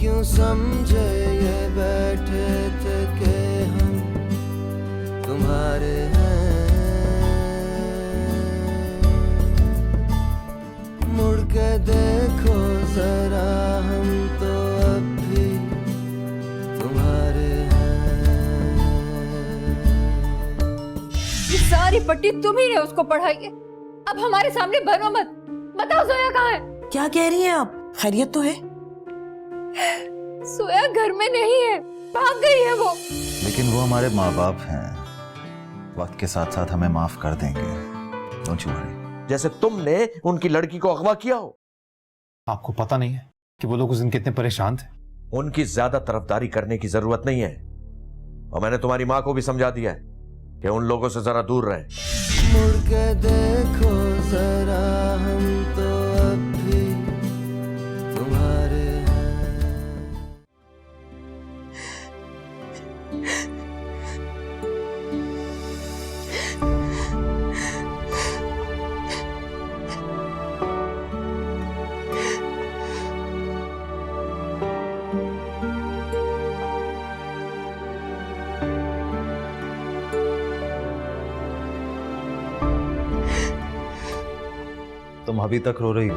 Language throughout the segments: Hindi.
क्यों समझे ये बैठे थे कि हम तुम्हारे हैं। मुड़ के देखो जरा हम तो अब भी तुम्हारे हैं। ये सारी पट्टी तुम ही ने उसको पढ़ाई है, अब हमारे सामने बनो मत। बताओ जोया कहाँ है? क्या कह रही हैं आप? खैरियत तो है? सोया घर में नहीं है, भाग गई है वो। लेकिन वो हमारे माँ बाप हैं, वक्त के साथ साथ हमें माफ कर देंगे। Don't you worry. जैसे तुमने उनकी लड़की को अगवा किया हो। आपको पता नहीं है कि वो लोग उस दिन कितने परेशान थे? उनकी ज्यादा तरफदारी करने की जरूरत नहीं है, और मैंने तुम्हारी माँ को भी समझा दिया है कि उन लोगों से जरा दूर रहें। मुड़ के देखो जरा हम तो अब भी तुम्हारे हैं। तुम अभी तक रो रही हो?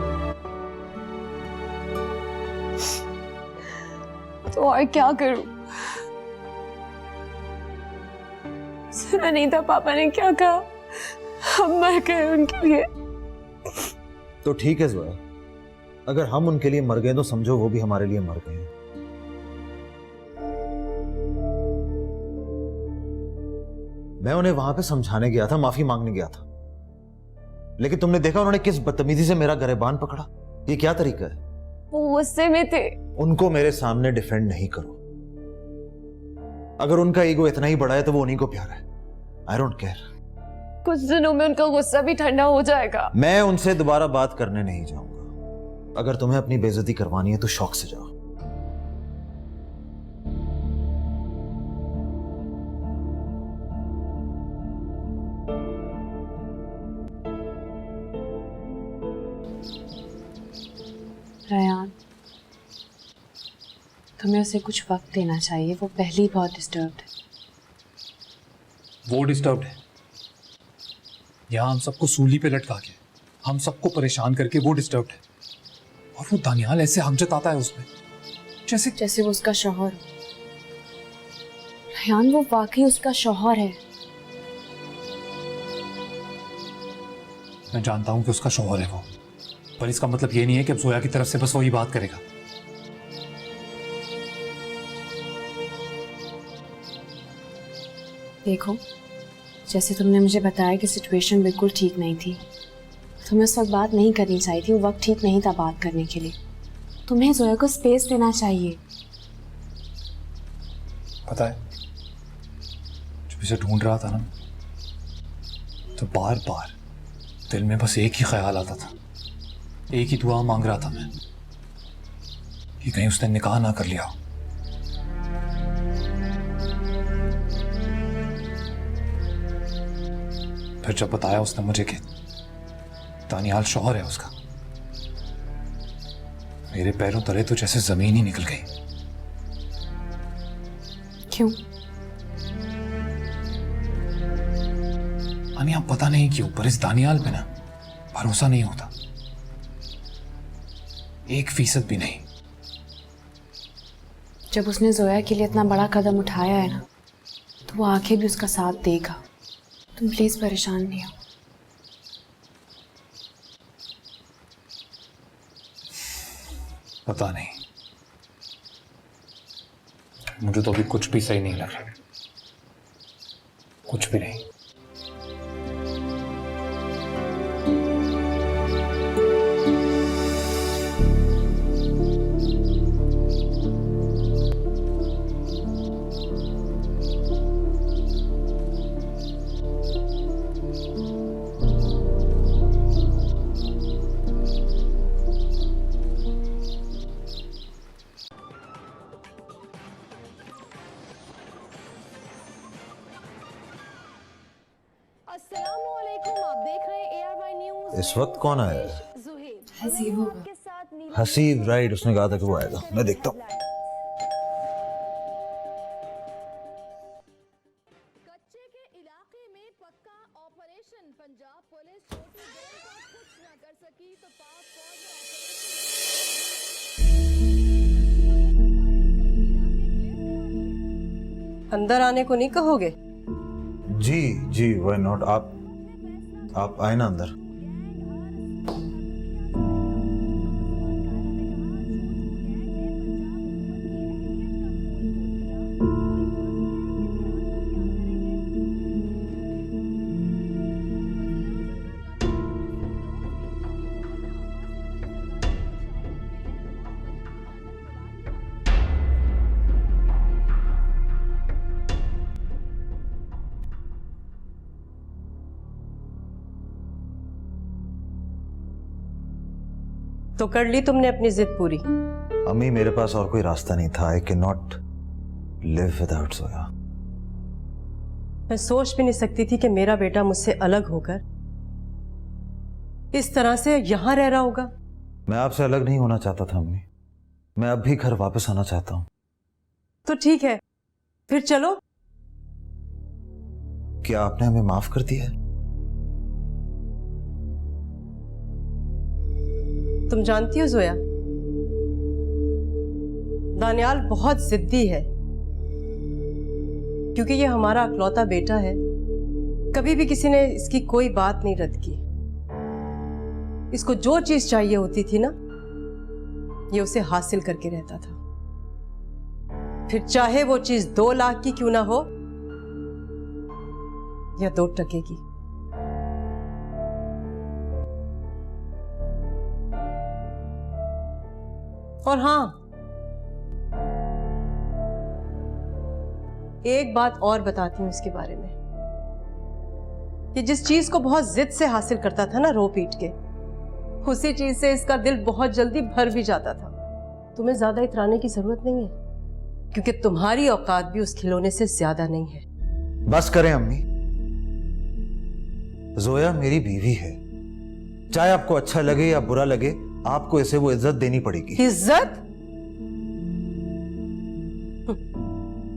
तो और क्या करूं? सुना नहीं था पापा ने क्या कहा, हम मर गए उनके लिए। तो ठीक है जोया, अगर हम उनके लिए मर गए तो समझो वो भी हमारे लिए मर गए हैं। मैं उन्हें वहां पे समझाने गया था, माफी मांगने गया था, लेकिन तुमने देखा उन्होंने किस बदतमीजी से मेरा गिरबान पकड़ा। ये क्या तरीका है? वो गुस्से में थे। उनको मेरे सामने डिफेंड नहीं करो। अगर उनका ईगो इतना ही बड़ा है तो वो उन्हीं को प्यारा है। I don't care. कुछ दिनों में उनका गुस्सा भी ठंडा हो जाएगा। मैं उनसे दोबारा बात करने नहीं जाऊंगा। अगर तुम्हें अपनी बेइज्जती करवानी है तो शौक से जाओ। रयान, तुम्हें उसे कुछ वक्त देना चाहिए, वो पहले ही बहुत डिस्टर्ब्ड है। वो डिस्टर्ब्ड है? यहाँ हम सबको सूली पे लटका के, हम सबको परेशान करके वो डिस्टर्ब्ड है, और वो दानियाल ऐसे हम जताता है उसमें जैसे वो उसका शौहर हो। रयान, वो वाकई उसका शौहर है। मैं जानता हूँ कि उसका शौहर है वो, पर इसका मतलब ये नहीं है कि अब जोया की तरफ से बस वही बात करेगा। देखो, जैसे तुमने मुझे बताया कि सिचुएशन बिल्कुल ठीक नहीं थी, तुम्हें उस वक्त बात नहीं करनी चाहिए थी। वो वक्त ठीक नहीं था बात करने के लिए। तुम्हें जोया को स्पेस देना चाहिए। पता है, जब इसे ढूंढ रहा था ना, तो बार बार दिल में बस एक ही ख्याल आता था, एक ही दुआ मांग रहा था मैं, कि कहीं उसने निकाह ना कर लिया हो। फिर जब बताया उसने मुझे कि दानियाल शौहर है उसका, मेरे पैरों तले तो जैसे जमीन ही निकल गई। क्यों? अनिया, पता नहीं क्यों, पर इस दानियाल पे ना भरोसा नहीं होता, 1% भी नहीं। जब उसने जोया के लिए इतना बड़ा कदम उठाया है ना, तो वो आगे भी उसका साथ देगा। तुम प्लीज परेशान नहीं हो। पता नहीं, मुझे तो अभी कुछ भी सही नहीं लग रहा, कुछ भी नहीं। अस्सलामुअलैकुम, आप देख रहे हैं ARY न्यूज़। इस वक्त कौन आया है? हसीब होगा। हसीब, राइट, उसने कहा था कि वो आएगा। मैं देखता हूँ। अंदर आने को नहीं कहोगे? जी जी, व्हाई नॉट। आप आए ना अंदर। तो कर ली तुमने अपनी जिद पूरी? अम्मी, मेरे पास और कोई रास्ता नहीं था। I can not live without Zoya. मैं सोच भी नहीं सकती थी कि मेरा बेटा मुझसे अलग होकर इस तरह से यहां रह रहा होगा। मैं आपसे अलग नहीं होना चाहता था अम्मी। मैं अब भी घर वापस आना चाहता हूं। तो ठीक है, फिर चलो। क्या आपने हमें माफ कर दिया है? तुम जानती हो जोया, दानियाल बहुत जिद्दी है, क्योंकि ये हमारा अकलौता बेटा है। कभी भी किसी ने इसकी कोई बात नहीं रद्द की। इसको जो चीज चाहिए होती थी ना, ये उसे हासिल करके रहता था, फिर चाहे वो चीज 2 लाख की क्यों ना हो या 2 टके की। और हां, एक बात और बताती हूं इसके बारे में, कि जिस चीज को बहुत जिद से हासिल करता था ना, रो पीट के, उसी चीज से इसका दिल बहुत जल्दी भर भी जाता था। तुम्हें ज्यादा इतराने की जरूरत नहीं है, क्योंकि तुम्हारी औकात भी उस खिलौने से ज्यादा नहीं है। बस करें अम्मी। जोया मेरी बीवी है। चाहे आपको अच्छा लगे या बुरा लगे, आपको इसे वो इज्जत देनी पड़ेगी। इज्जत?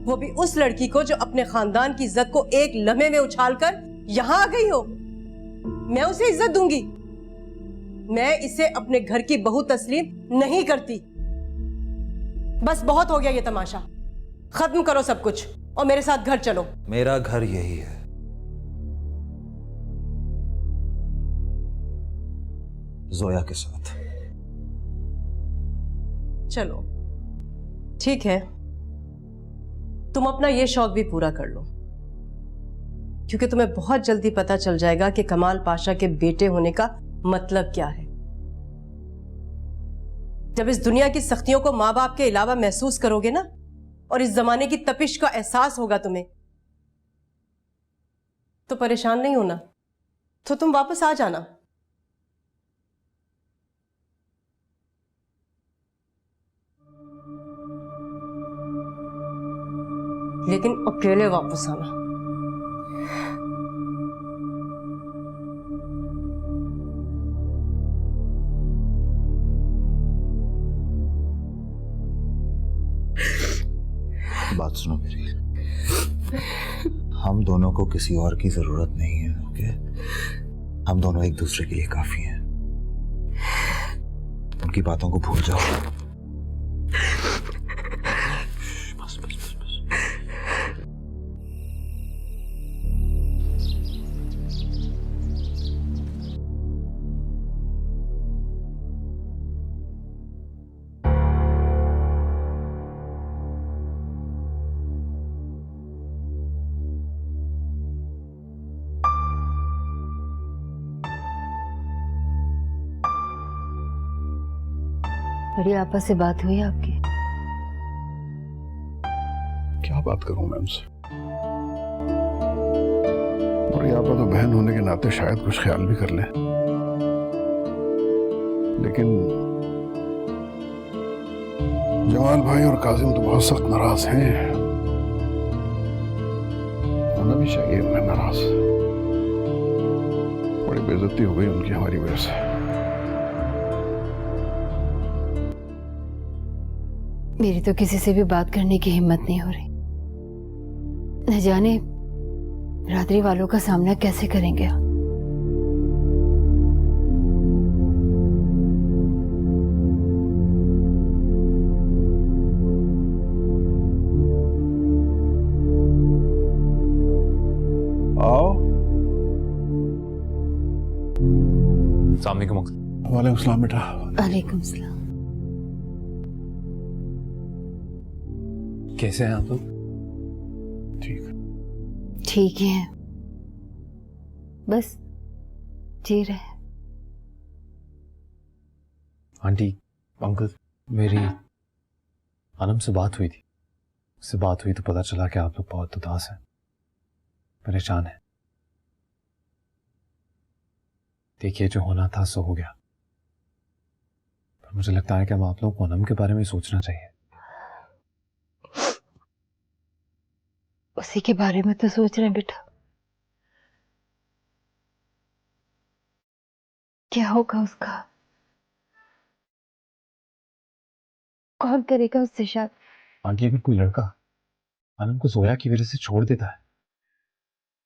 वो भी उस लड़की को जो अपने खानदान की इज्जत को एक लम्हे में उछालकर यहां आ गई हो। मैं उसे इज्जत दूंगी? मैं इसे अपने घर की बहू तस्लीम नहीं करती। बस बहुत हो गया ये तमाशा। खत्म करो सब कुछ और मेरे साथ घर चलो। मेरा घर यही है। जोया के साथ। चलो ठीक है, तुम अपना ये शौक भी पूरा कर लो, क्योंकि तुम्हें बहुत जल्दी पता चल जाएगा कि कमाल पाशा के बेटे होने का मतलब क्या है। जब इस दुनिया की सख्तियों को माँ बाप के अलावा महसूस करोगे ना, और इस जमाने की तपिश का एहसास होगा तुम्हें, तो परेशान नहीं होना, तो तुम वापस आ जाना। लेकिन अकेले वापस आना। बात सुनो मेरी। हम दोनों को किसी और की जरूरत नहीं है, ओके? हम दोनों एक दूसरे के लिए काफी हैं। उनकी बातों को भूल जाओ। बस बस बस बस। बड़ी आपस से बात हुई आपकी? क्या बात करूं मैं उनसे? बड़ी आपा तो बहन होने के नाते शायद कुछ ख्याल भी कर लें, लेकिन जमाल भाई और काजिम तो बहुत सख्त नाराज हैं। होना भी चाहिए उन्हें नाराज। बड़ी बेइज्जती हो गई उनकी हमारी वजह से। मेरी तो किसी से भी बात करने की हिम्मत नहीं हो रही। न जाने रात्रि वालों का सामना कैसे करेंगे आप। सामने को मक वालेकुम सलाम बेटा। वालेकुम सलाम। कैसे हैं आप लोग? ठीक। ठीक है, बस जी रहे। आंटी, अंकल, मेरी आनम से बात हुई थी। उससे बात हुई तो पता चला कि आप लोग बहुत उदास हैं, परेशान हैं। देखिए, जो होना था सो हो गया, पर मुझे लगता है कि अब आप लोगों को अनम के बारे में सोचना चाहिए। उसी के बारे में तो सोच रहे हैं बेटा। क्या होगा उसका? कौन करेगा उससे शादी? आगे अगर कोई लड़का अनम को जोया की वजह से छोड़ देता है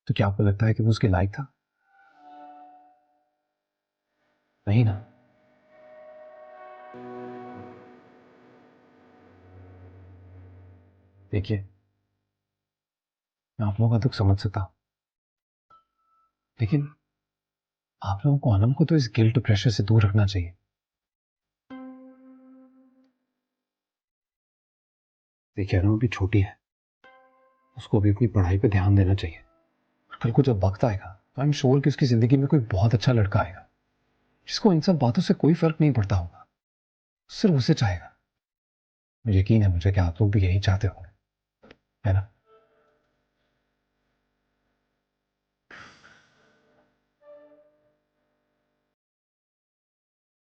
तो क्या आपको लगता है कि वो उसके लायक था? नहीं ना। देखिए, मैं आप लोगों का दुख समझ सकता हूं, लेकिन आप लोगों को अनम को तो इस गिल्ट प्रेशर से दूर रखना चाहिए। देखिए, अनम अभी छोटी है, उसको भी अपनी पढ़ाई पे ध्यान देना चाहिए। और कल को जब वक्त आएगा तो आई एम श्योर कि उसकी जिंदगी में कोई बहुत अच्छा लड़का आएगा जिसको इन सब बातों से कोई फर्क नहीं पड़ता होगा, सिर्फ उसे चाहेगा। मुझे यकीन है मुझे कि आप लोग भी यही चाहते होंगे, है ना?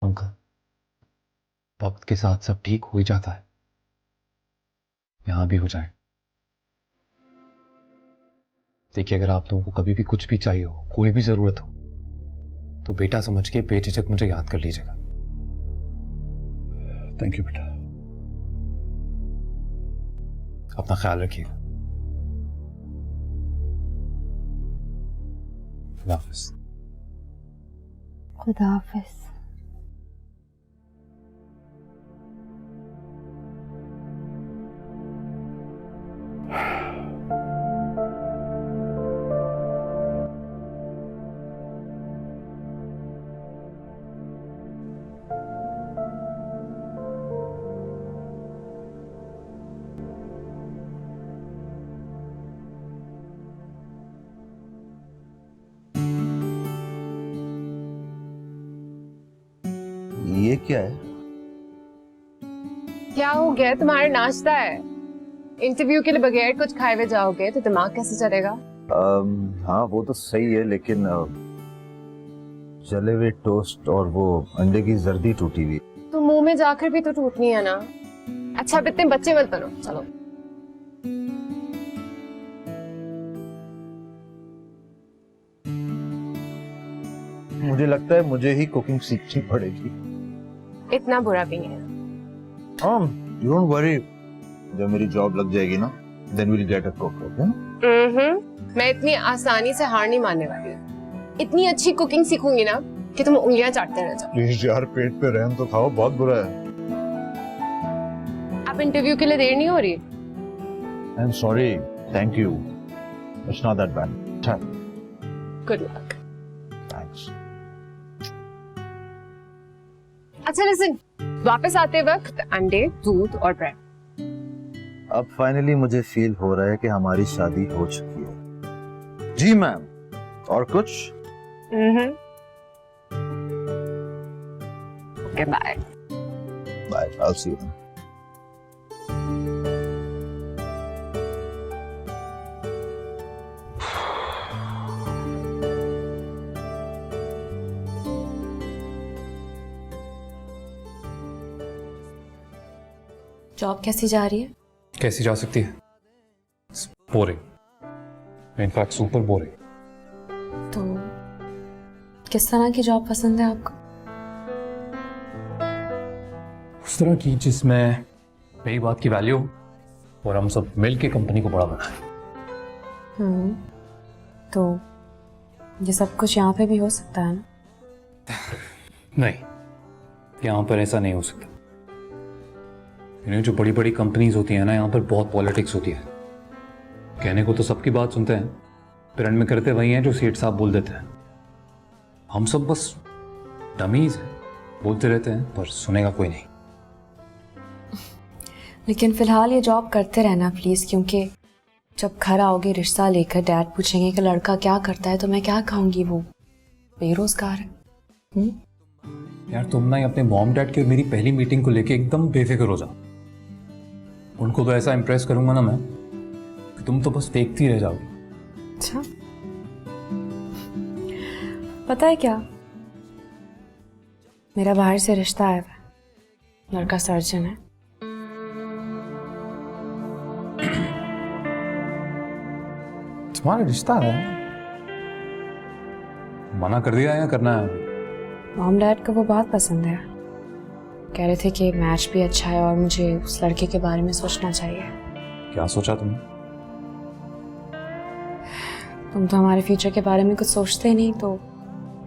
अंकल, वक्त के साथ सब ठीक हो ही जाता है, यहां भी हो जाए। देखिए, अगर आप लोगों को कभी भी कुछ भी चाहिए हो, कोई भी जरूरत हो, तो बेटा समझ के बेझिझक मुझे याद कर लीजिएगा। थैंक यू बेटा। अपना ख्याल रखिएगा। खुदा हाफिज। खुदा हाफिज। ये क्या है? क्या हो गया? तुम्हारा नाश्ता है। इंटरव्यू के लिए बगैर कुछ खाए हुए जाओगे तो दिमाग कैसे चलेगा? हाँ वो तो सही है, लेकिन जले हुए टोस्ट और वो अंडे की जर्दी टूटी हुई। तो मुंह में जाकर भी तो टूटनी है ना। अच्छा, अब इतने बच्चे मत बनो, चलो। मुझे लगता है मुझे ही कुकिंग सीखनी पड़ेगी। इतना बुरा भी नहीं है। यू डोंट वरी, जब मेरी जॉब लग जाएगी ना, then will get a cook, okay? मैं इतनी आसानी से हार नहीं मानने वाली। इतनी अच्छी कुकिंग सीखूंगी ना कि तुम उंगलियां चाटते रह जाओ। प्लीज यार, पेट पे रहम तो खाओ, बहुत बुरा है। अब इंटरव्यू के लिए देर नहीं हो रही? I am sorry, thank you, it's not that bad. Good luck. Thanks. अच्छा लिसन, वापस आते वक्त अंडे, दूध और ब्रेड। अब फाइनली मुझे फील हो रहा है कि हमारी शादी हो चुकी है। जी मैम। और कुछ? Okay, bye. Bye, I will see you. Job कैसी जा रही है? कैसी जा सकती है? Boring, in fact super boring. तो किस तरह की जॉब पसंद है आपको? उस तरह की जिसमें मेरी बात की वैल्यू और हम सब मिलके कंपनी को बड़ा बनाएं। तो ये सब कुछ यहाँ पे भी हो सकता है ना? नहीं, यहाँ पर ऐसा नहीं हो सकता। जो बड़ी बड़ी कंपनीज होती हैं ना, यहाँ पर बहुत पॉलिटिक्स होती है। कहने को तो सबकी बात सुनते हैं, फिर एंड में करते वही हैं जो सेठ साहब बोल देते हैं। हम सब बस डमीज है, बोलते रहते हैं पर सुनेगा कोई नहीं। लेकिन फिलहाल ये जॉब करते रहना प्लीज, क्योंकि जब घर आओगे रिश्ता लेकर डैड पूछेंगे कि लड़का क्या करता है तो मैं क्या कहूंगी, वो बेरोजगार है। यार तुम ना अपने मॉम डैड की और मेरी पहली मीटिंग को लेके एकदम बेफिक्र हो जाओ। उनको तो ऐसा इम्प्रेस करूंगा ना मैं कि तुम तो बस देखती रह जाओगी। अच्छा, पता है क्या, मेरा बाहर से रिश्ता आया था, लड़का सर्जन है। तुम्हारा रिश्ता है? मना कर दिया या करना है? मॉम डैड को वो बहुत पसंद है, कह रहे थे कि मैच भी अच्छा है और मुझे उस लड़के के बारे में सोचना चाहिए। क्या सोचा तुमने? तुम तो हमारे फ्यूचर के बारे में कुछ सोचते ही नहीं, तो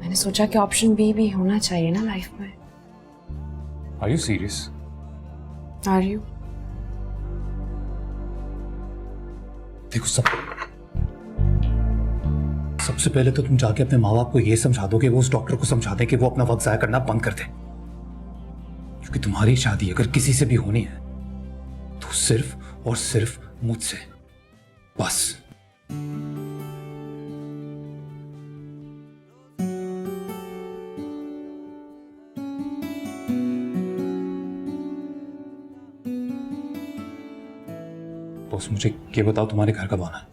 मैंने सोचा कि ऑप्शन बी भी होना चाहिए ना लाइफ में। Are you serious? Are you? देखो सबसे पहले तो तुम जाके अपने माँ बाप को ये समझा दो कि वो उस डॉक्टर को समझा दें कि वो अपना वक्त जाया करना बंद कर दे, क्योंकि तुम्हारी शादी अगर किसी से भी होनी है तो सिर्फ और सिर्फ मुझसे, बस। बस मुझे ये बताओ तुम्हारे घर कब आना है?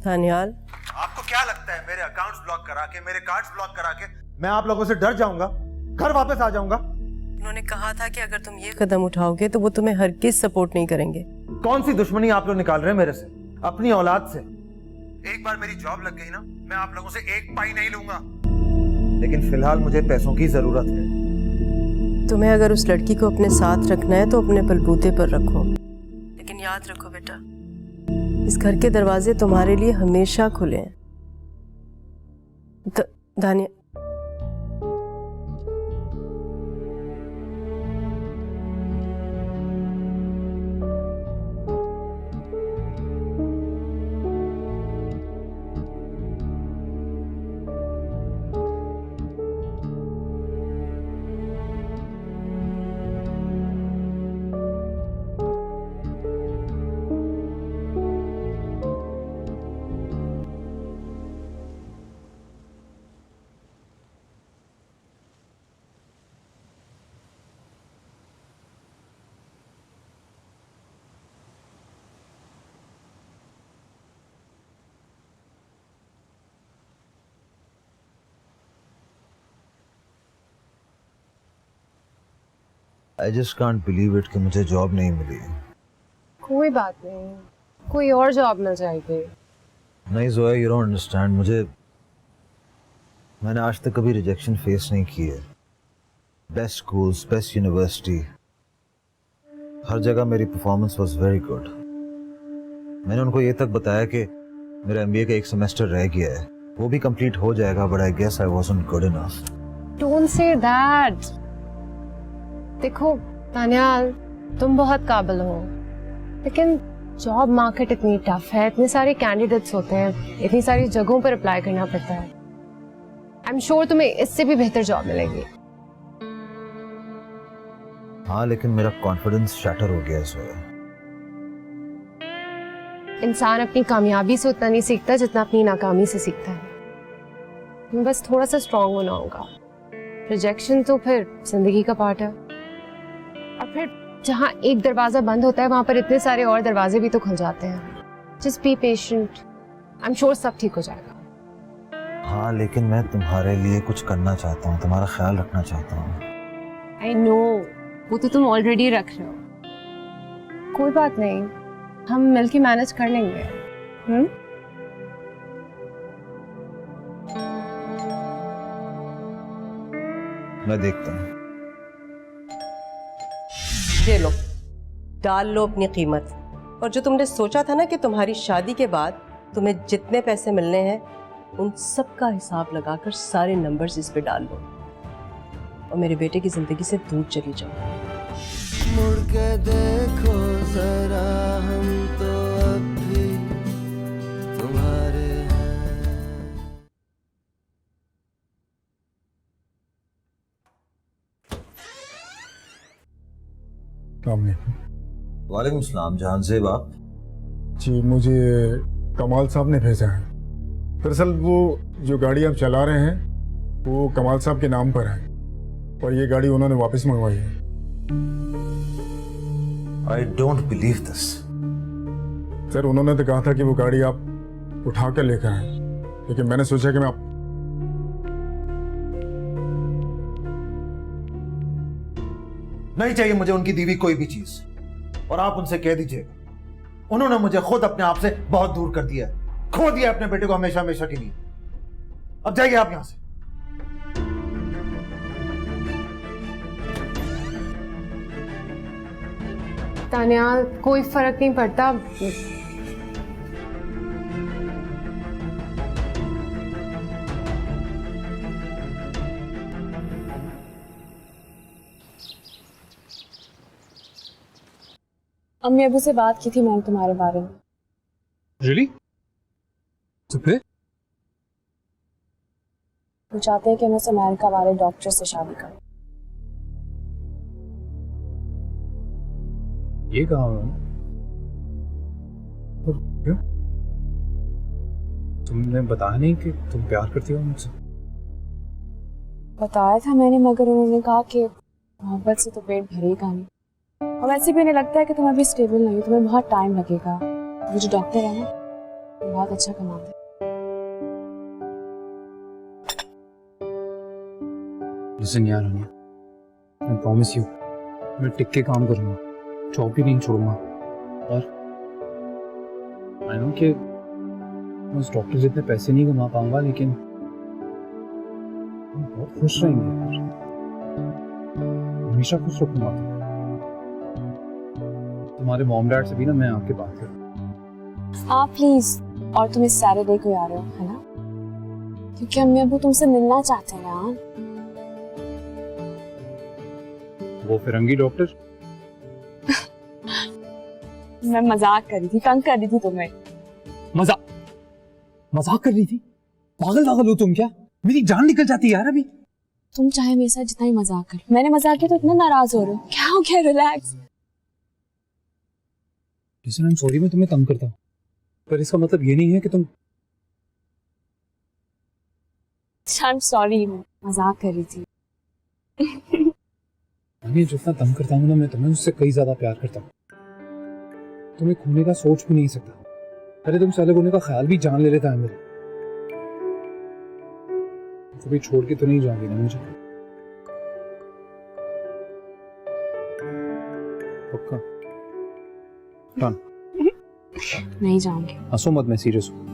दानियाल, आपको क्या लगता है मेरे अकाउंट्स ब्लॉक करा के, मेरे कार्ड्स ब्लॉक करा के मैं आप लोगों से डर जाऊंगा, घर वापस आ जाऊंगा? उन्होंने कहा था कि अगर तुम ये कदम उठाओगे तो वो तुम्हें हरगिज सपोर्ट नहीं करेंगे। कौन सी दुश्मनी आप लोग निकाल रहे हैं मेरे से, अपनी औलाद से? एक बार मेरी जॉब लग गई ना, मैं आप लोगों से एक पाई नहीं लूंगा, लेकिन फिलहाल मुझे पैसों की जरूरत है। तुम्हें अगर उस लड़की को अपने साथ रखना है तो अपने बलबूते पर रखो, लेकिन याद रखो बेटा, इस घर के दरवाजे तुम्हारे लिए हमेशा खुले हैं। दानिया, I just can't believe it कि मुझे जॉब नहीं मिली। कोई बात नहीं, कोई और जॉब मिल जाएगी। नहीं जोया, you don't understand, मैंने आज तक कभी रिजेक्शन फेस नहीं की है। बेस्ट स्कूल्स, बेस्ट यूनिवर्सिटी, हर जगह मेरी परफॉर्मेंस वाज वेरी गुड। मैंने उनको ये तक बताया कि मेरा एमबीए का एक सेमेस्टर रह गया है, वो भी कंप्लीट हो जाएगा, but I guess I wasn't good enough. Don't say that. देखो दानियाल, तुम बहुत काबिल हो, लेकिन जॉब मार्केट इतनी टफ है, इतने सारे कैंडिडेट्स होते हैं, इतनी सारी जगहों पर अप्लाई करना पड़ता है। आई एम श्योर तुम्हें इससे भी बेहतर जॉब मिलेगी। हाँ, लेकिन मेरा कॉन्फिडेंस शैटर हो गया इस वजह। इंसान अपनी कामयाबी से उतना नहीं सीखता जितना अपनी नाकामी से सीखता है। बस थोड़ा सा स्ट्रांग होना होगा। रिजेक्शन तो फिर जिंदगी का पार्ट है, और फिर जहाँ एक दरवाजा बंद होता है वहां पर इतने सारे और दरवाजे भी तो खुल जाते हैं। Just be patient, I am sure सब ठीक हो जाएगा। हाँ, लेकिन मैं तुम्हारे लिए कुछ करना चाहता हूँ, तुम्हारा ख्याल रखना चाहता हूँ। आई नो, वो तो तुम ऑलरेडी रख रहे हो। कोई बात नहीं, हम मिलके मैनेज कर लेंगे। मैं देखता हूँ। ये लो, डाल लो अपनी कीमत। और जो तुमने सोचा था ना कि तुम्हारी शादी के बाद तुम्हें जितने पैसे मिलने हैं उन सब का हिसाब लगाकर सारे नंबर्स इस पे डाल लो और मेरे बेटे की जिंदगी से दूर चली जाओ। मुड़ के देखो जरा, हम तो अब भी तुम्हारे हैं। वालेकुम सलाम, जहान से आप? जी, मुझे कमाल साहब ने भेजा है। दरअसल वो जो गाड़ी आप चला रहे हैं वो कमाल साहब के नाम पर है और ये गाड़ी उन्होंने वापस मंगवाई है। I don't believe this. Sir, उन्होंने तो कहा था कि वो गाड़ी आप उठा कर लेकर आए, लेकिन मैंने सोचा कि मैं आप नहीं चाहिए मुझे उनकी दी हुई कोई भी चीज, और आप उनसे कह दीजिएगा उन्होंने मुझे खुद अपने आप से बहुत दूर कर दिया है, खो दिया अपने बेटे को हमेशा हमेशा के लिए। अब जाइए आप यहां से। तान्या, कोई फर्क नहीं पड़ता। अम्मी अबू से बात की थी मैंने तुम्हारे बारे में। रियली? तो फिर? वो चाहते हैं कि मैं उस अमेरिका वाले डॉक्टर से शादी करूं। ये कहा उन्होंने? क्यों? तुमने बताया नहीं कि तुम प्यार करती हो मुझसे? बताया था मैंने, मगर उन्होंने कहा कि मोहब्बत से तो पेट भरेगा नहीं, और वैसे भी उन्हें लगता है कि तुम अभी स्टेबल नहीं हो, तुम्हें बहुत टाइम लगेगा। वो जो डॉक्टर है ना, वो बहुत अच्छा कमाते हैं। लिसन यार अनिया, मैं प्रॉमिस यू, मैं टिक के काम करूंगा, जॉब भी नहीं छोड़ूंगा। और आई नो कि मैं उस डॉक्टर जितने पैसे नहीं कमा पाऊंगा, लेकिन हम बहुत खुश रहेंगे यार, हमेशा खुश रखूंगा। तुम्हारे मॉम डैड से भी ना मैं आके बात करूँ। आप प्लीज, और तुम इस सैटरडे को आ रहे हो है ना, क्योंकि अम्मी अबू तुमसे मिलना चाहते हैं यार। वो फिरंगी डॉक्टर? मैं मजाक कर रही थी, तंग कर रही थी तुम्हें। मजाक कर रही थी? पागल हो तुम क्या? मेरी जान निकल जाती है यार अभी। तुम चाहे मेरे साथ जितना ही मजाक कर, मैंने मजाक किया तो इतना नाराज हो रहे हो, क्या हो गया? Relax. Listen, I am sorry मैं तुम्हें तंग करता हूँ, पर इसका मतलब ये नहीं है कि तुम। आई एम सॉरी, मजाक कर रही थी। मैं जितना तंग करता हूँ ना, मैं तुम्हें उससे कई ज्यादा प्यार करता हूँ। तुम्हें खोने का सोच भी नहीं सकता। अरे तुम साले होने का ख्याल भी जान ले लेता है मेरे। कभी छोड़ के तो नहीं जाओगी ना मुझे? पक्का? डन? नहीं जाऊंगी। हंसो मत, मैं सीरियस हूँ।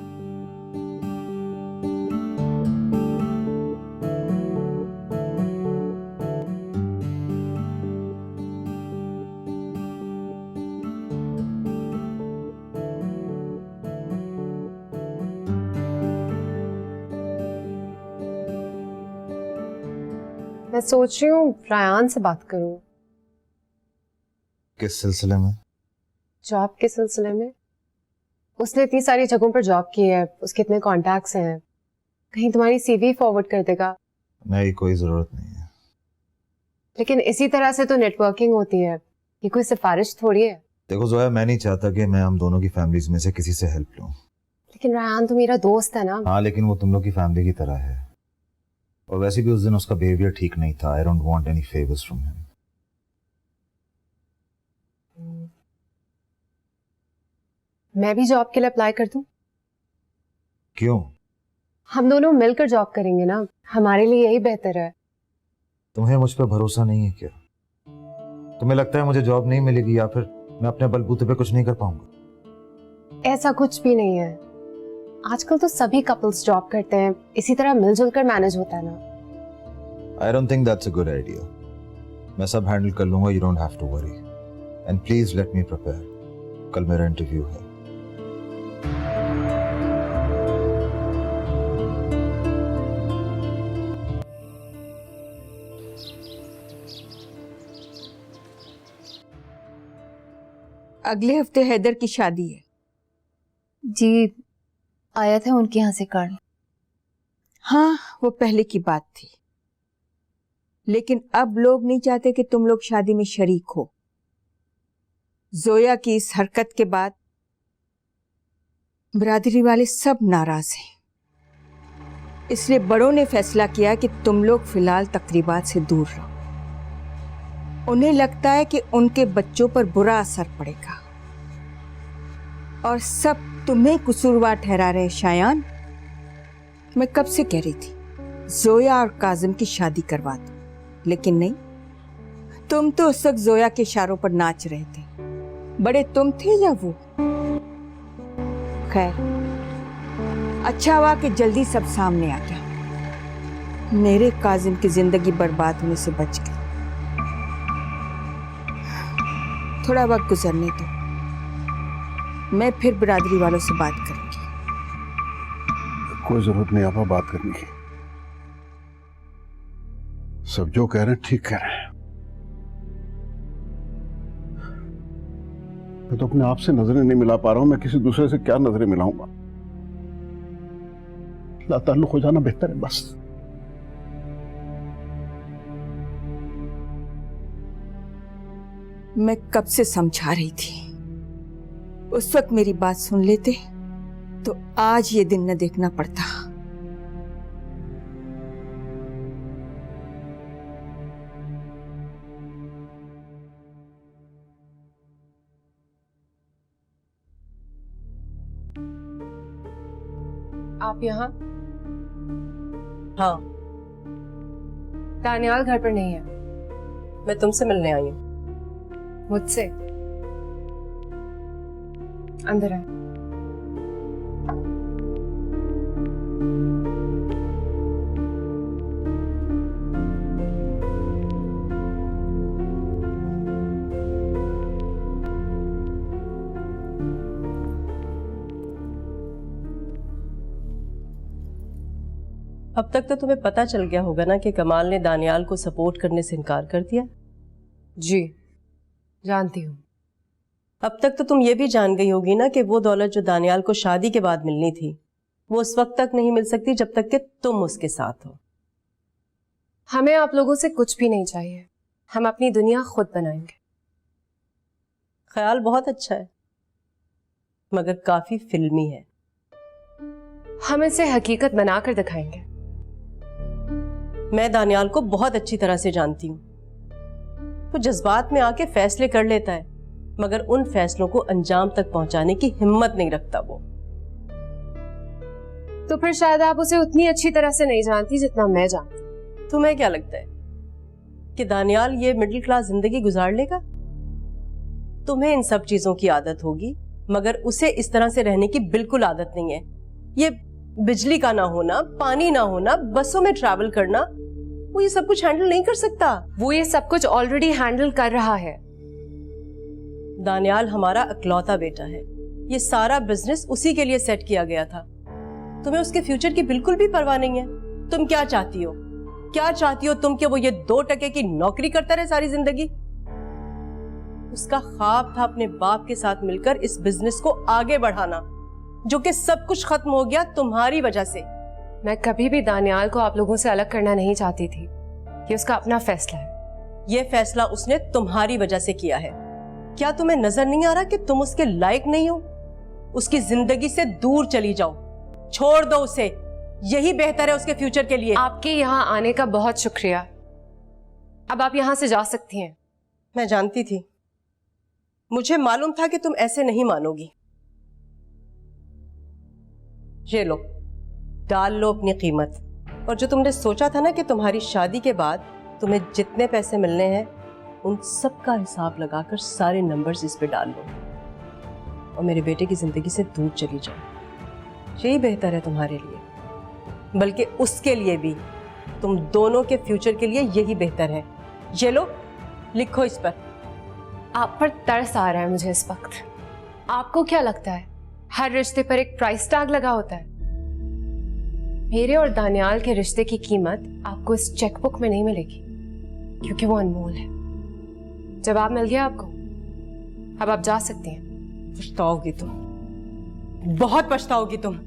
मैं सोच रही हूँ रायान से बात करूँ। किस सिलसिले में? जॉब के सिलसिले में उसने इतनी सारी जगहों पर जॉब की है, उसके इतने कॉन्टैक्ट्स हैं, कहीं तुम्हारी सीवी फॉरवर्ड कर देगा? नहीं, कोई जरूरत नहीं है। लेकिन इसी तरह से तो नेटवर्किंग होती है, ये कोई सिफारिश थोड़ी है। देखो जोया, मैं नहीं चाहता कि मैं हम दोनों की फैमिलीज में से किसी से हेल्प लूं। लेकिन रायहान तो मेरा दोस्त है ना। हाँ, लेकिन वो तुम लोग की फैमिली की तरह है, और वैसे भी उस दिन उसका बिहेवियर ठीक नहीं था। I don't want any favours from him. मैं भी जॉब के लिए अप्लाई कर दूं? क्यों? हम दोनों मिलकर जॉब करेंगे ना, हमारे लिए यही बेहतर है। तुम्हें मुझ पर भरोसा नहीं है क्या? तुम्हें लगता है मुझे जॉब नहीं मिलेगी, या फिर मैं अपने बलबूते पे कुछ नहीं कर पाऊंगा? ऐसा कुछ भी नहीं है, आजकल तो सभी कपल्स जॉब करते हैं, इसी तरह मिलजुल कर मैनेज होता है ना। I don't think that's a good idea. मैं सब हैंडल कर लूंगा, you don't have to worry. And please let me prepare, कल मेरा इंटरव्यू है। अगले हफ्ते हैदर की शादी है। जी, आया था उनके यहाँ से कार्ड। हाँ, वो पहले की बात थी, लेकिन अब लोग नहीं चाहते कि तुम लोग शादी में शरीक हो। जोया की इस हरकत के बाद बिरादरी वाले सब नाराज हैं, इसलिए बड़ों ने फैसला किया कि तुम लोग फिलहाल तकरीबात से दूर रहो। उन्हें लगता है कि उनके बच्चों पर बुरा असर पड़ेगा, और सब तुम्हें कसूरवार ठहरा रहे। शायान, मैं कब से कह रही थी जोया और काजिम की शादी करवा दो, लेकिन नहीं, तुम तो उस वक्त जोया के इशारों पर नाच रहे थे। बड़े तुम थे या वो? खैर, अच्छा हुआ कि जल्दी सब सामने आ गया। मेरे काजिम की जिंदगी बर्बाद होने से बच गई। थोड़ा वक्त गुजरने दो, मैं फिर बिरादरी वालों से बात करूंगी। कोई जरूरत नहीं आपा बात करने की, सब जो कह रहे हैं ठीक कह रहे हैं। मैं तो अपने आप से नजरें नहीं मिला पा रहा हूं, मैं किसी दूसरे से क्या नजरें मिलाऊंगा? लाताल्लुक हो जाना बेहतर है बस। मैं कब से समझा रही थी, उस वक्त मेरी बात सुन लेते तो आज ये दिन न देखना पड़ता। आप यहाँ? हाँ, दानियाल घर पर नहीं है। मैं तुमसे मिलने आई हूँ। मुझसे? अंदर है। अब तक तो तुम्हें पता चल गया होगा ना कि कमाल ने दानियाल को सपोर्ट करने से इनकार कर दिया। जी, जानती हूँ। अब तक तो तुम ये भी जान गई होगी ना कि वो दौलत जो दानियाल को शादी के बाद मिलनी थी, वो उस वक्त तक नहीं मिल सकती जब तक कि तुम उसके साथ हो। हमें आप लोगों से कुछ भी नहीं चाहिए, हम अपनी दुनिया खुद बनाएंगे। ख्याल बहुत अच्छा है, मगर काफी फिल्मी है। हम इसे हकीकत बनाकर दिखाएंगे। मैं दानियाल को बहुत अच्छी तरह से जानती हूँ। वो जज्बात में आके फैसले कर लेता है, मगर उन फैसलों को अंजाम तक पहुंचाने की हिम्मत नहीं रखता वो। तो फिर शायद आप उसे उतनी अच्छी तरह से नहीं जानती जितना मैं जानती। तुम्हें क्या लगता है कि दानियाल ये मिडिल क्लास जिंदगी गुजार लेगा? तुम्हें इन सब चीजों की आदत होगी, मगर उसे इस तरह से रहने की बिल्कुल आदत नहीं है। ये बिजली का ना होना, पानी ना होना, बसों में ट्रैवल करना, वो ये सब कुछ हैंडल नहीं कर सकता। वो ये सब कुछ ऑलरेडी हैंडल कर रहा है। दानियाल हमारा इकलौता बेटा है, ये सारा बिजनेस उसी के लिए सेट किया गया था। तुम्हें उसके फ्यूचर की बिल्कुल भी परवाह नहीं है। तुम क्या चाहती हो? क्या चाहती हो तुम कि वो ये 2 टके की नौकरी करता रहे सारी जिंदगी? उसका ख्वाब था अपने बाप के साथ मिलकर इस बिजनेस को आगे बढ़ाना, जो कि सब कुछ खत्म हो गया तुम्हारी वजह से। मैं कभी भी दानियाल को आप लोगों से अलग करना नहीं चाहती थी। ये उसका अपना फैसला है। ये फैसला उसने तुम्हारी वजह से किया है। क्या तुम्हें नजर नहीं आ रहा कि तुम उसके लायक नहीं हो? उसकी जिंदगी से दूर चली जाओ, छोड़ दो उसे, यही बेहतर है उसके फ्यूचर के लिए। आपके यहाँ आने का बहुत शुक्रिया। अब आप यहाँ से जा सकती हैं। मैं जानती थी, मुझे मालूम था कि तुम ऐसे नहीं मानोगी। ये लो, डाल लो अपनी कीमत। और जो तुमने सोचा था ना कि तुम्हारी शादी के बाद तुम्हें जितने पैसे मिलने हैं, उन सब का हिसाब लगाकर सारे नंबर्स इस पे डाल लो और मेरे बेटे की जिंदगी से दूर चली जाओ। यही बेहतर है तुम्हारे लिए, बल्कि उसके लिए भी, तुम दोनों के फ्यूचर के लिए यही बेहतर है। ये लो, लिखो इस पर। आप पर तरस आ रहा है मुझे इस वक्त। आपको क्या लगता है हर रिश्ते पर एक प्राइस टैग लगा होता है? मेरे और दानियाल के रिश्ते की कीमत आपको इस चेकबुक में नहीं मिलेगी, क्योंकि वो अनमोल है। जवाब मिल गया आपको, अब आप जा सकती हैं। पछताओगी तुम, बहुत पछताओगी तुम।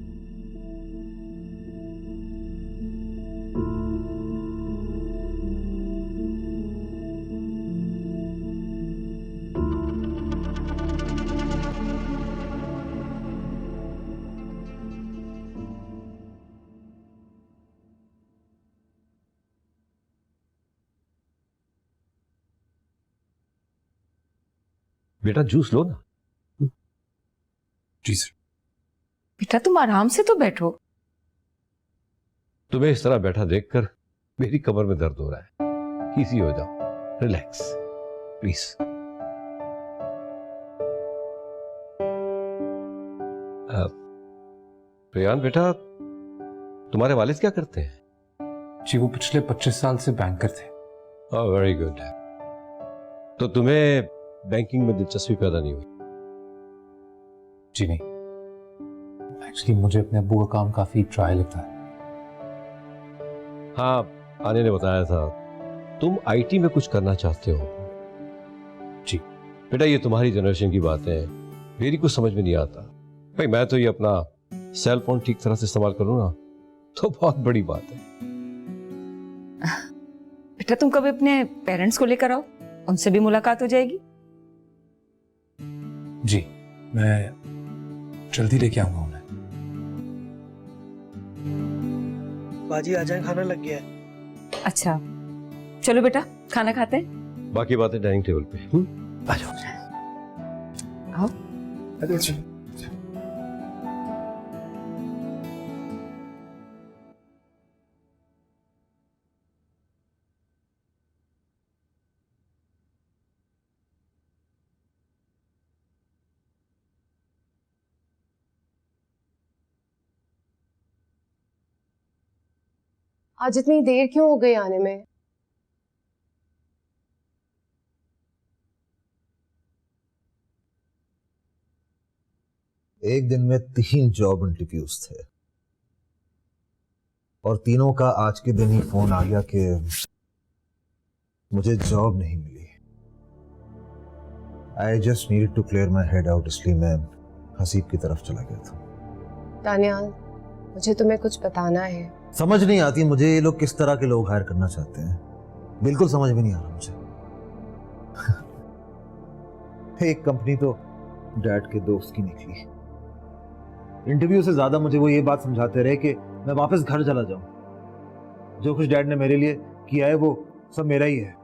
बेटा जूस लो ना। जी सर। बेटा तुम आराम से तो बैठो। तुम्हें इस तरह बैठा देखकर मेरी कमर में दर्द हो रहा है। इजी हो जाओ, रिलैक्स प्लीज। प्रियान बेटा, तुम्हारे वालिद क्या करते हैं? जी वो पिछले 25 साल से बैंकर थे। Very good. तो तुम्हें बैंकिंग में दिलचस्पी पैदा नहीं हुई? जी नहीं, एक्चुअली मुझे अपने अब्बू का काम काफी ट्राई लगता है। हाँ, आने ने बताया था तुम आईटी में कुछ करना चाहते हो। जी बेटा, ये तुम्हारी जनरेशन की बात है, मेरी कुछ समझ में नहीं आता। भाई मैं तो ये अपना सेल फोन ठीक तरह से इस्तेमाल करूँ ना तो बहुत बड़ी बात है। बेटा तुम कभी अपने पेरेंट्स को लेकर आओ, उनसे भी मुलाकात हो जाएगी। जी मैं जल्दी लेके आऊंगा उन्हें। बाजी आ जाए, खाना लग गया है। अच्छा चलो बेटा खाना खाते हैं। बाकी बातें डाइनिंग टेबल पे। आ जाओ। आओ। अच्छा आज इतनी देर क्यों हो गई आने में? एक दिन में 3 जॉब इंटरव्यूज थे और तीनों का आज के दिन ही फोन आ गया कि मुझे जॉब नहीं मिली। I just needed to clear my head out, इसलिए मैं हसीब की तरफ चला गया था। दानियाल, मुझे तुम्हें कुछ बताना है। समझ नहीं आती मुझे ये लोग किस तरह के लोग हायर करना चाहते हैं, बिल्कुल समझ में नहीं आ रहा मुझे। एक कंपनी तो डैड के दोस्त की निकली। इंटरव्यू से ज्यादा मुझे वो ये बात समझाते रहे कि मैं वापस घर चला जाऊं। जो कुछ डैड ने मेरे लिए किया है वो सब मेरा ही है।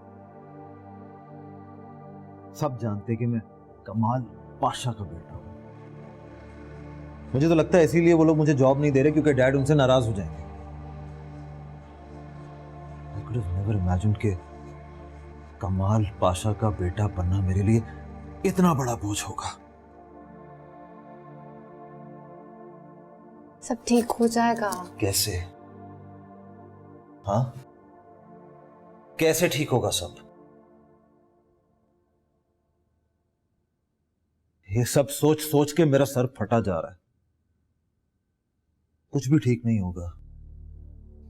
सब जानते कि मैं कमाल पाशा का बेटा हूं। मुझे तो लगता है इसीलिए वो लोग मुझे जॉब नहीं दे रहे, क्योंकि डैड उनसे नाराज हो जाएंगे। I could have never imagined कि कमाल पाशा का बेटा बनना मेरे लिए इतना बड़ा बोझ होगा। सब ठीक हो जाएगा। कैसे? हाँ, कैसे ठीक होगा सब? ये सब सोच सोच के मेरा सर फटा जा रहा है। कुछ भी ठीक नहीं होगा,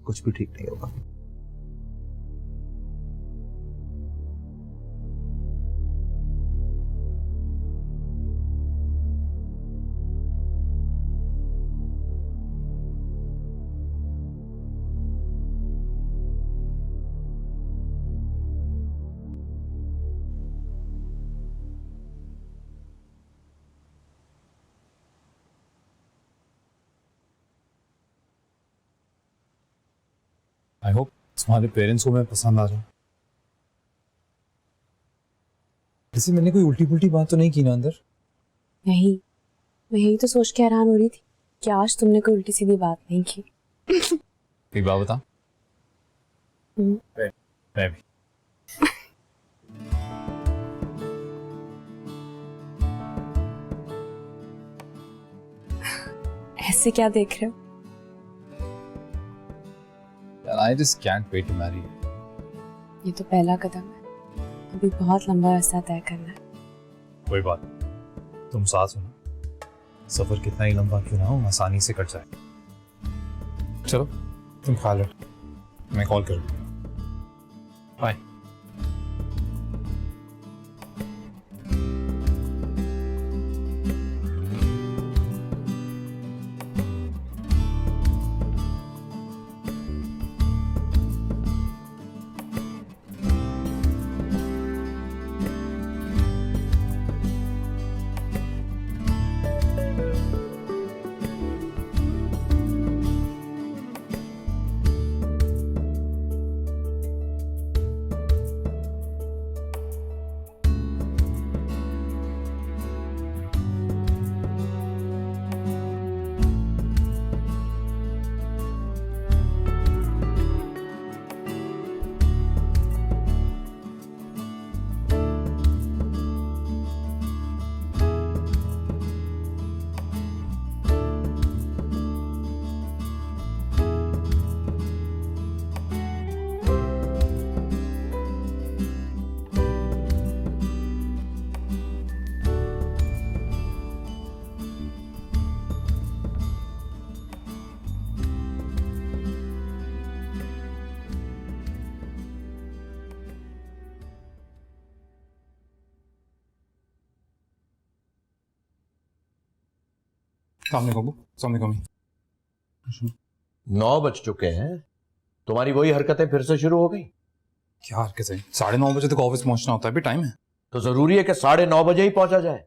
कुछ भी ठीक नहीं होगा। आई होप तुम्हारे पेरेंट्स को मैं पसंद आ जाऊं। किसी मैंने कोई उल्टी पुल्टी बात तो नहीं की ना अंदर? नहीं, मैं यही तो सोच के हैरान हो रही थी कि आज तुमने कोई उल्टी सीधी बात नहीं की। एक बात बता। मैं भी। ऐसे क्या देख रहे हो? I just can't wait to marry you. ये तो पहला कदम है, अभी बहुत लंबा रास्ता तय करना है। कोई बात नहीं, तुम साथ हो ना, सफर कितना ही लंबा क्यों ना हो आसानी से कट जाए। चलो तुम खा लो, मैं कॉल करूँ। बाय। सामने कबू, सामने कमी। 9 बज चुके हैं, तुम्हारी वही हरकतें फिर से शुरू हो गई। क्या हरकतें? 9:30 बजे तक ऑफिस पहुंचना होता है, अभी टाइम है। तो जरूरी है कि 9:30 बजे ही पहुंचा जाए?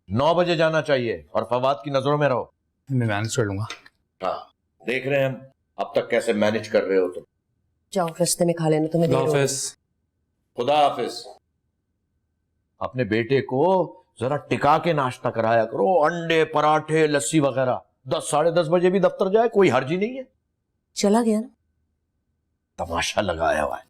9 बजे जाना चाहिए और फवाद की नजरों में रहो। मैं मैनेज कर लूंगा। हाँ, देख रहे हैं हम अब तक कैसे मैनेज कर रहे हो तुम। जाओ रास्ते में खा लेना, तुम्हें देर होगी। खुदा हाफिज। अपने बेटे को जरा टिका के नाश्ता कराया करो, अंडे पराठे लस्सी वगैरह। 10 साढ़े 10 बजे भी दफ्तर जाए, कोई हर्ज ही नहीं है। चला गया ना? तमाशा लगाया हुआ है।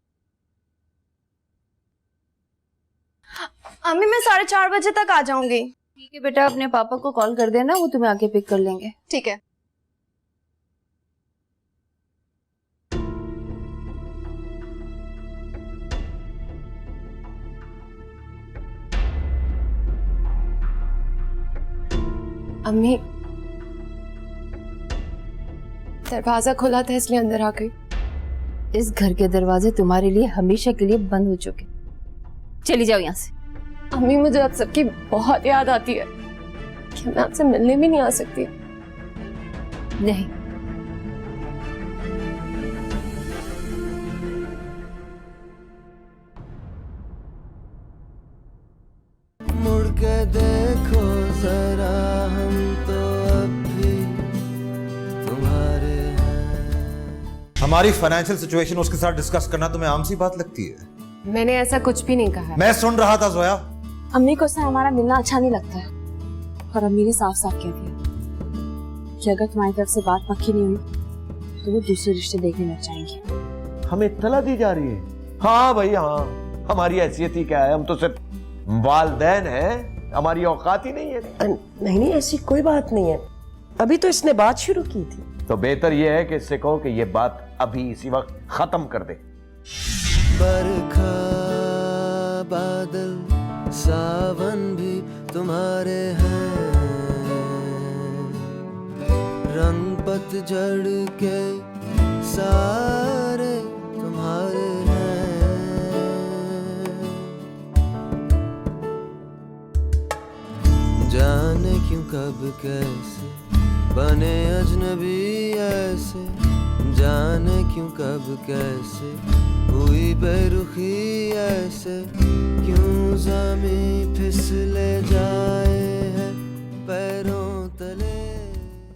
अम्मी मैं 4:30 बजे तक आ जाऊंगी। ठीक है बेटा, अपने पापा को कॉल कर देना, वो तुम्हें आके पिक कर लेंगे। ठीक है। अम्मी, दरवाजा खुला था इसलिए अंदर आ गई। इस घर के दरवाजे तुम्हारे लिए हमेशा के लिए बंद हो चुके। चली जाओ यहाँ से। अम्मी मुझे आप सबकी बहुत याद आती है कि मैं आपसे मिलने भी नहीं आ सकती। नहीं, मुड़ के देखो जरा, हम तो अब भी तुम्हारे हैं। हमारी फाइनेंशियल सिचुएशन उसके साथ डिस्कस करना तुम्हें आम सी बात लगती है? मैंने ऐसा कुछ भी नहीं कहा। मैं सुन रहा था जोया। अम्मी को उससे हमारा मिलना अच्छा नहीं लगता है, और अम्मी ने साफ साफ कह दिया कि अगर तुम्हारी तरफ से बात पक्की नहीं हुई तो वो दूसरे रिश्ते देखने लग जाएंगे। हमें इत्तला दी जा रही है? हाँ भाई हाँ, हमारी हैसियत ही क्या है, हम तो सिर्फ वालदैन हैं, हमारी औकात ही नहीं है। नहीं, ऐसी कोई बात नहीं है, अभी तो इसने बात शुरू की थी। तो बेहतर यह है कि इससे कहो कि ये बात अभी इसी वक्त खत्म कर दे। बरखा बादल सावन भी तुम्हारे हैं, रंग पतझड़ के सारे तुम्हारे हैं। जाने क्यों कब कैसे बने अजनबी ऐसे, जाने क्यों कब कैसे हुई बेरुखी ऐसे, क्यों ज़मीं फिसले जाए है पैरों तले।